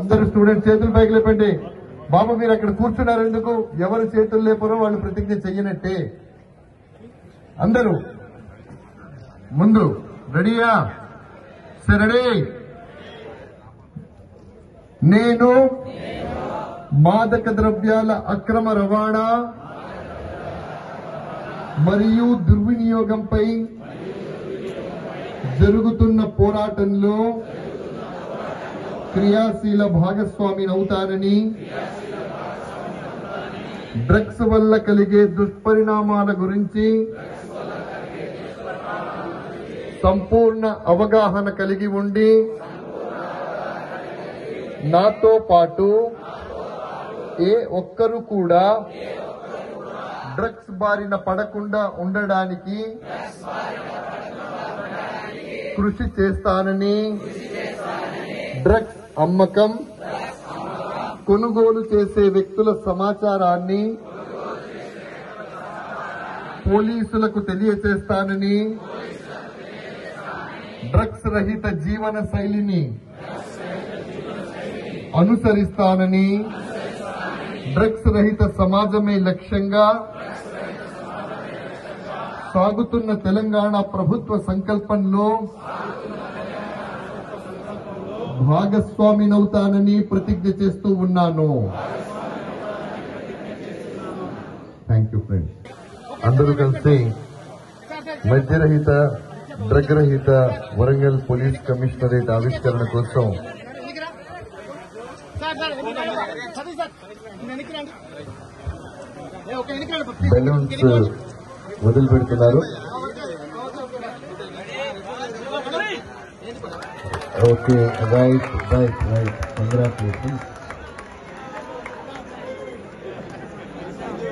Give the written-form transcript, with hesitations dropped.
అందరు స్టూడెంట్స్ చేతులు పైకి లేపండి. బాబు మీరు అక్కడ కూర్చున్నారు ఎందుకు? ఎవరు చేతులు లేపరో వాళ్ళు ప్రతిజ్ఞ చెయ్యనట్టే. అందరూ ముందు రెడీయా? రెడీ. నేను మాదక ద్రవ్యాల అక్రమ రవాణా మరియు దుర్వినియోగంపై జరుగుతున్న పోరాటంలో క్రియాశీల భాగస్వామినవుతానని, డ్రగ్స్ వల్ల కలిగే దుష్పరిణామాల గురించి సంపూర్ణ అవగాహన కలిగి ఉండి నాతో పాటు ఏ ఒక్కరు కూడా డ్రగ్స్ బారిన పడకుండా ఉండడానికి కృషి చేస్తానని, డ్రగ్స్ అమ్మకం, కొనుగోలు చేసే వ్యక్తుల సమాచారాన్ని పోలీసులకు తెలియజేస్తానని, డ్రగ్స్ రహిత జీవన శైలిని అనుసరిస్తానని, డ్రగ్స్ రహిత సమాజమే లక్ష్యంగా సాగుతున్న తెలంగాణ ప్రభుత్వ సంకల్పంలో భాగస్వామినవుతానని ప్రతిజ్ఞ చేస్తూ ఉన్నాను. Thank you friends. అందరూ కలిసి మద్యరహిత డ్రగ్ రహిత వరంగల్ పోలీస్ కమిషనరేట్ ఆవిష్కరణ కోసం బెలూన్స్ వదిలి పెడుతున్నారు. Okay, right right right. Congratulations.